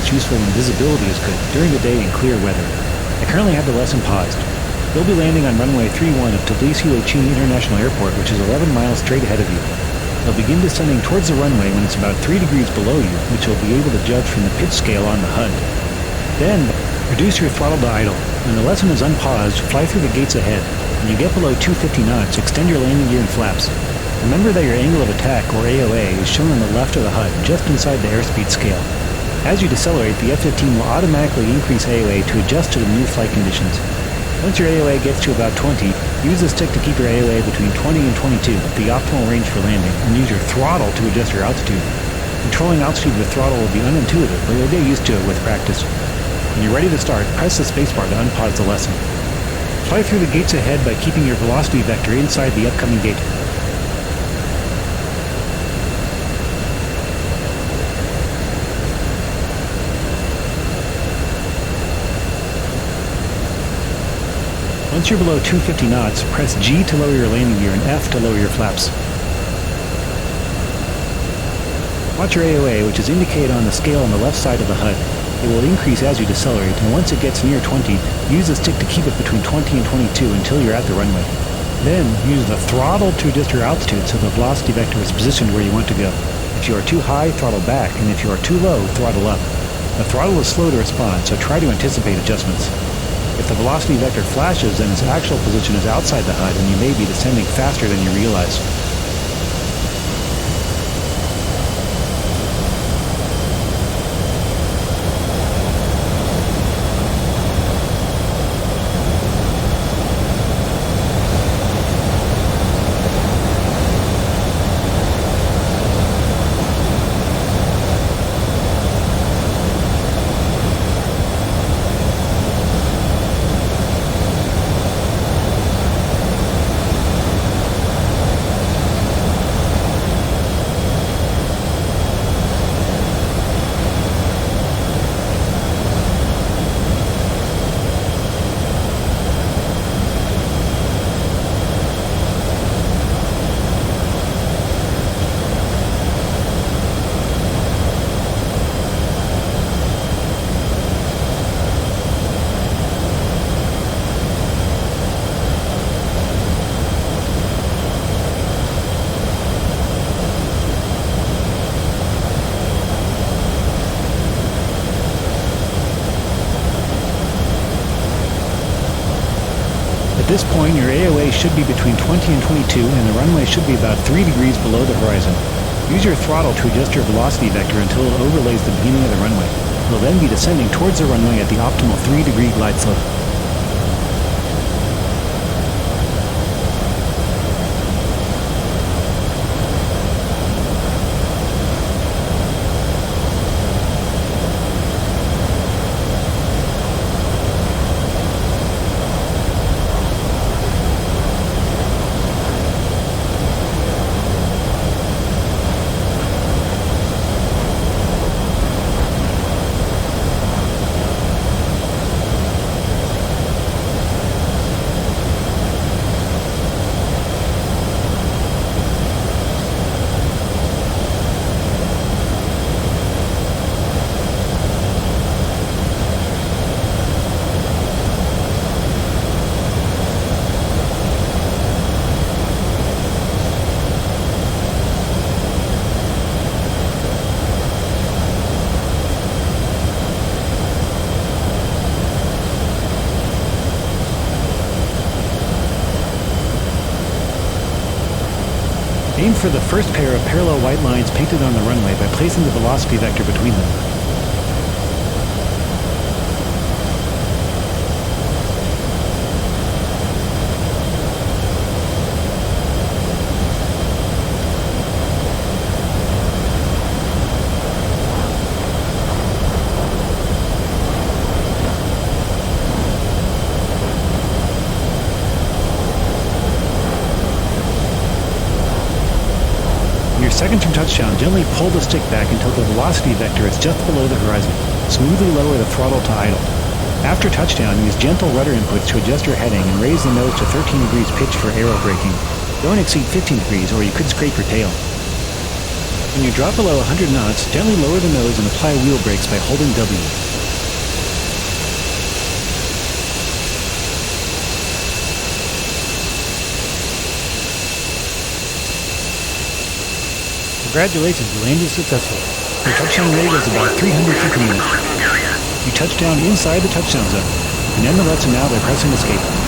most useful when visibility is good, during the day in clear weather. I currently have the lesson paused. You'll be landing on runway 31 of Tbilisi-Lochini International Airport, which is 11 miles straight ahead of you. You'll begin descending towards the runway when it's about 3 degrees below you, which you'll be able to judge from the pitch scale on the HUD. Then, reduce your throttle to idle. When the lesson is unpaused, fly through the gates ahead. When you get below 250 knots, extend your landing gear and flaps. Remember that your angle of attack, or AOA, is shown on the left of the HUD, just inside the airspeed scale. As you decelerate, the F-15 will automatically increase AOA to adjust to the new flight conditions. Once your AOA gets to about 20, use the stick to keep your AOA between 20 and 22, the optimal range for landing, and use your throttle to adjust your altitude. Controlling altitude with throttle will be unintuitive, but you'll get used to it with practice. When you're ready to start, press the spacebar to unpause the lesson. Fly through the gates ahead by keeping your velocity vector inside the upcoming gate. Once you're below 250 knots, press G to lower your landing gear and F to lower your flaps. Watch your AOA, which is indicated on the scale on the left side of the HUD. It will increase as you decelerate, and once it gets near 20, use the stick to keep it between 20 and 22 until you're at the runway. Then, use the throttle to adjust your altitude so the velocity vector is positioned where you want to go. If you are too high, throttle back, and if you are too low, throttle up. The throttle is slow to respond, so try to anticipate adjustments. If the velocity vector flashes, then its actual position is outside the HUD, and you may be descending faster than you realize. At this point, your AOA should be between 20 and 22, and the runway should be about 3 degrees below the horizon. Use your throttle to adjust your velocity vector until it overlays the beginning of the runway. You'll then be descending towards the runway at the optimal 3-degree glide slope. Aim for the first pair of parallel white lines painted on the runway by placing the velocity vector between them. Second from touchdown, gently pull the stick back until the velocity vector is just below the horizon. Smoothly lower the throttle to idle. After touchdown, use gentle rudder inputs to adjust your heading and raise the nose to 13 degrees pitch for aero braking. Don't exceed 15 degrees or you could scrape your tail. When you drop below 100 knots, gently lower the nose and apply wheel brakes by holding W. Congratulations, you landed successfully. Your touchdown rate is about 300 feet per minute. You touch down inside the touchdown zone. You can end the lesson now by pressing escape.